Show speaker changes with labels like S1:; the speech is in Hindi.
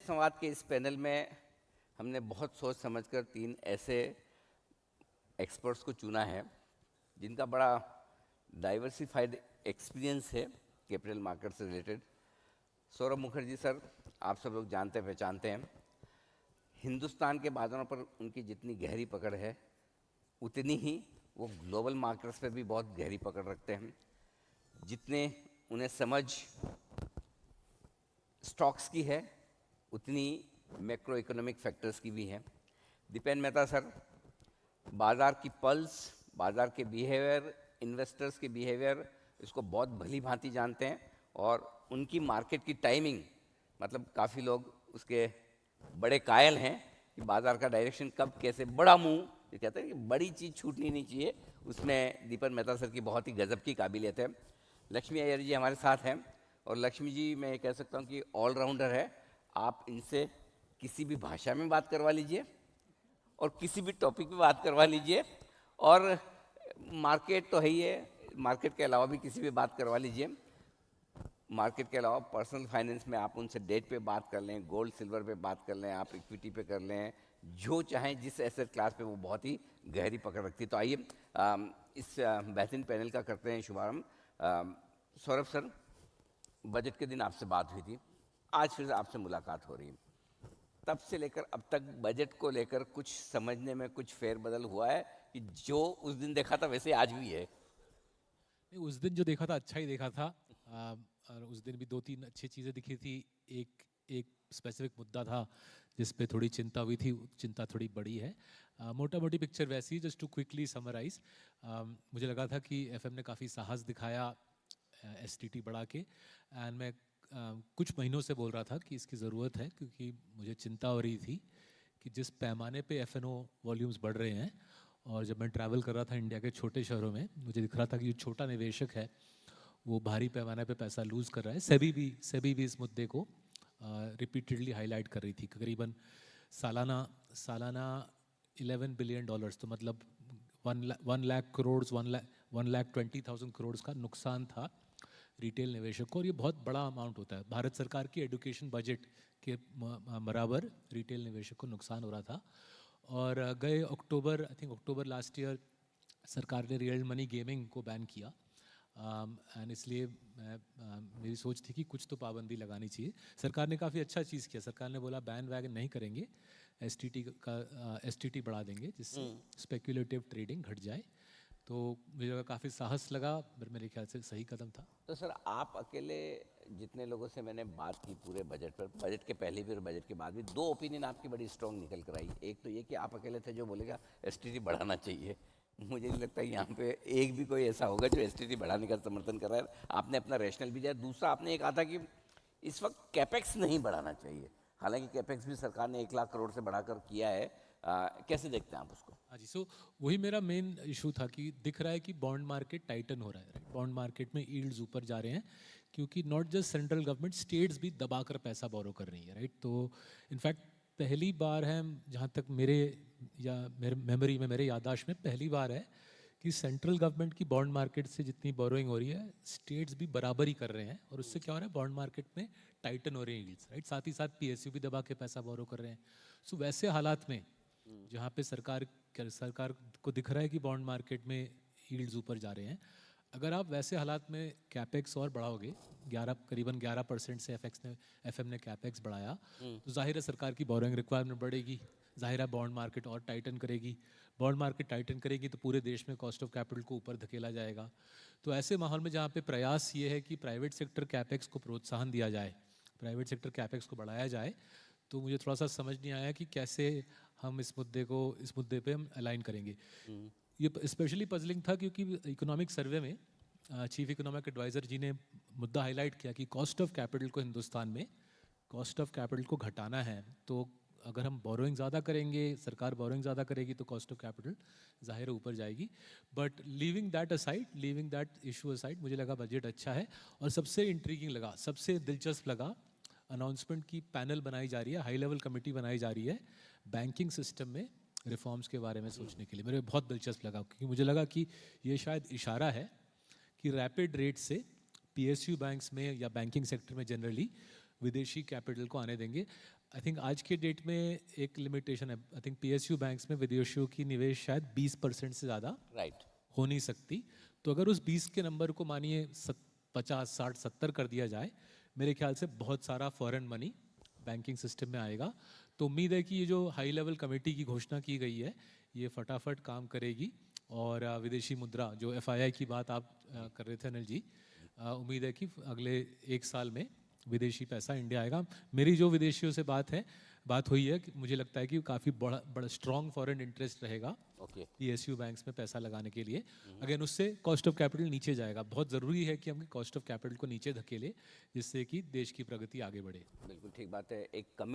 S1: संवाद के इस पैनल में हमने बहुत सोच समझकर 3 ऐसे एक्सपर्ट्स को चुना है जिनका बड़ा डाइवर्सिफाइड एक्सपीरियंस है कैपिटल मार्केट से रिलेटेड। सौरभ मुखर्जी सर, आप सब लोग जानते पहचानते हैं। हिंदुस्तान के बाजारों पर उनकी जितनी गहरी पकड़ है उतनी ही वो ग्लोबल मार्केट्स पे भी बहुत गहरी पकड़ रखते हैं। जितने उन्हें समझ स्टॉक्स की है उतनी मैक्रो इकोनॉमिक फैक्टर्स की भी है। दीपेन मेहता सर बाज़ार की पल्स, बाज़ार के बिहेवियर, इन्वेस्टर्स के बिहेवियर इसको बहुत भली भांति जानते हैं और उनकी मार्केट की टाइमिंग, मतलब काफ़ी लोग उसके बड़े कायल हैं कि बाज़ार का डायरेक्शन कब कैसे बड़ा मूव, ये कहते हैं कि बड़ी चीज़ छूटनी नहीं चाहिए, उसमें दीपन मेहता सर की बहुत ही गजब की काबिलियत है। लक्ष्मी अय्यर जी हमारे साथ हैं और लक्ष्मी जी मैं ये कह सकता हूँ कि ऑलराउंडर है। आप इनसे किसी भी भाषा में बात करवा लीजिए और किसी भी टॉपिक पे बात करवा लीजिए और मार्केट तो है ही है, मार्केट के अलावा भी किसी भी बात करवा लीजिए। मार्केट के अलावा पर्सनल फाइनेंस में आप उनसे डेट पे बात कर लें, गोल्ड सिल्वर पे बात कर लें, आप इक्विटी पे कर लें, जो चाहें जिस एसेट क्लास पे वो बहुत ही गहरी पकड़ रखती है। तो आइए इस बेहतरीन पैनल का करते हैं शुभारंभ। सौरभ सर, बजट के दिन आपसे बात हुई थी, आज फिर आपसे मुलाकात हो रही है। तब से लेकर अब तक बजट को लेकर कुछ समझने में कुछ फेरबदल हुआ है कि जो उस दिन देखा था वैसे आज भी है?
S2: उस दिन जो देखा था अच्छा ही देखा था। और उस दिन भी 2-3 अच्छी चीज़ें दिखी थी। एक एक स्पेसिफिक मुद्दा था जिस पे थोड़ी चिंता हुई थी, चिंता थोड़ी बड़ी है। मोटा मोटी पिक्चर वैसी, जस्ट टू क्विकली समराइज, मुझे लगा था कि एफएम ने काफ़ी साहस दिखाया एसटीटी बढ़ा के। एंड मैं कुछ महीनों से बोल रहा था कि इसकी ज़रूरत है, क्योंकि मुझे चिंता हो रही थी कि जिस पैमाने पे एफएनओ वॉल्यूम्स बढ़ रहे हैं, और जब मैं ट्रैवल कर रहा था इंडिया के छोटे शहरों में, मुझे दिख रहा था कि जो छोटा निवेशक है वो भारी पैमाने पे पैसा लूज़ कर रहा है। सेबी भी इस मुद्दे को रिपीटेडली हाईलाइट कर रही थी। करीबन सालाना सालाना $11 बिलियन, तो मतलब 1 लाख करोड़, 1,20,000 करोड़ का नुकसान था रिटेल निवेशक को। और ये बहुत बड़ा अमाउंट होता है, भारत सरकार की एजुकेशन बजट के बराबर रिटेल निवेशक को नुकसान हो रहा था। और गए अक्टूबर, I think October last year, सरकार ने रियल मनी गेमिंग को बैन किया। एंड इसलिए मेरी सोच थी कि कुछ तो पाबंदी लगानी चाहिए। सरकार ने काफ़ी अच्छा चीज़ किया। सरकार ने बोला बैन वैगन नहीं करेंगे, एसटीटी बढ़ा देंगे जिससे स्पेक्युलेटिव ट्रेडिंग घट जाए। तो मुझे काफ़ी साहस लगा, पर मेरे ख्याल से सही कदम था।
S1: तो सर आप अकेले, जितने लोगों से मैंने बात की पूरे बजट पर, बजट के पहले भी और बजट के बाद भी, 2 ओपिनियन आपकी बड़ी स्ट्रॉन्ग निकल कर आई। एक तो ये कि आप अकेले थे जो बोलेगा एसटीटी बढ़ाना चाहिए। मुझे नहीं लगता यहाँ पे एक भी कोई ऐसा होगा जो एसटीटी बढ़ाने का समर्थन कर रहा है। आपने अपना रैशनल भी दिया। दूसरा आपने ये कहा था कि इस वक्त कैपेक्स नहीं बढ़ाना चाहिए, हालांकि कैपेक्स भी सरकार ने 1 लाख करोड़ से बढ़ाकर किया है। कैसे देखते हैं आप उसको?
S2: हाँ जी, सो वही मेरा मेन इशू था कि दिख रहा है कि बॉन्ड मार्केट टाइटन हो रहा है, राइट। बॉन्ड मार्केट में यील्ड्स ऊपर जा रहे हैं, क्योंकि not just central government, states भी दबाकर पैसा बोरो कर रही है, राइट। तो इनफैक्ट पहली बार है, जहाँ तक मेरे मेमोरी में, मेरे याददाश्त में पहली बार है कि सेंट्रल गवर्नमेंट की बॉन्ड मार्केट से जितनी बोरोइंग हो रही है, स्टेट्स भी बराबर ही कर रहे हैं। और उससे क्या हो रहा है, बॉन्ड मार्केट में टाइटन हो रहे हैं यील्ड्स, राइट। साथ ही साथ पीएसयू भी दबा के पैसा बोरो कर रहे हैं। सो वैसे हालात में जहाँ पे सरकार को दिख रहा है कि बॉन्ड मार्केट में यील्ड्स ऊपर जा रहे हैं, अगर आप वैसे हालात में कैपेक्स और बढ़ाओगे, करीबन 11% से एफएम ने कैपेक्स बढ़ाया, तो जाहिर है सरकार की बोरोइंग रिक्वायरमेंट बढ़ेगी, जाहिर है बॉन्ड मार्केट और टाइटन करेगी। बॉन्ड मार्केट टाइटन करेगी तो पूरे देश में कॉस्ट ऑफ कैपिटल को ऊपर धकेला जाएगा। तो ऐसे माहौल में जहाँ पे प्रयास ये है कि प्राइवेट सेक्टर कैपेक्स को प्रोत्साहन दिया जाए, प्राइवेट सेक्टर कैपेक्स को बढ़ाया जाए, तो मुझे थोड़ा सा समझ नहीं आया कि कैसे हम इस मुद्दे पे हम अलाइन करेंगे। ये स्पेशली पजलिंग था क्योंकि इकोनॉमिक सर्वे में चीफ इकोनॉमिक एडवाइज़र जी ने मुद्दा हाईलाइट किया कि कॉस्ट ऑफ कैपिटल को, हिंदुस्तान में कॉस्ट ऑफ कैपिटल को घटाना है, तो अगर हम बोरोइंग ज़्यादा करेंगे, सरकार बोरोइंग ज़्यादा करेगी, तो कॉस्ट ऑफ कैपिटल ज़ाहिर है ऊपर जाएगी। But leaving that issue aside, मुझे लगा बजट अच्छा है। और सबसे इंट्रीगिंग लगा, सबसे दिलचस्प लगा, अनाउंसमेंट की पैनल बनाई जा रही है, हाई लेवल कमेटी बनाई जा रही है बैंकिंग सिस्टम में रिफॉर्म्स के बारे में सोचने के लिए। मेरे बहुत दिलचस्प लगा, क्योंकि मुझे लगा कि ये शायद इशारा है कि रैपिड रेट से पीएसयू बैंक्स में या बैंकिंग सेक्टर में जनरली विदेशी कैपिटल को आने देंगे। आई थिंक आज के डेट में एक लिमिटेशन है, आई थिंक PSU बैंक्स में विदेशियों की निवेश शायद 20% से ज़्यादा
S1: राइट।
S2: हो नहीं सकती। तो अगर उस 20 के नंबर को मानिए 50, 60, 70 कर दिया जाए, मेरे ख्याल से बहुत सारा फॉरेन मनी बैंकिंग सिस्टम में आएगा। तो उम्मीद है कि ये जो हाई लेवल कमेटी की घोषणा की गई है, ये फटाफट काम करेगी। और विदेशी मुद्रा जो FII की बात आप कर रहे थे अनिल जी, उम्मीद है कि अगले 1 साल में विदेशी पैसा इंडिया आएगा। मेरी जो विदेशियों से बात हुई है कि मुझे लगता है कि काफ़ी बड़ा स्ट्रॉन्ग फॉरेन इंटरेस्ट रहेगा
S1: ओके।
S2: PSU बैंक्स में पैसा लगाने के लिए। अगेन उससे कॉस्ट ऑफ कैपिटल नीचे जाएगा। बहुत ज़रूरी है कि हम कॉस्ट ऑफ कैपिटल को नीचे धकेले, जिससे कि देश की प्रगति आगे बढ़े।
S1: बिल्कुल ठीक बात है। एक कमिटी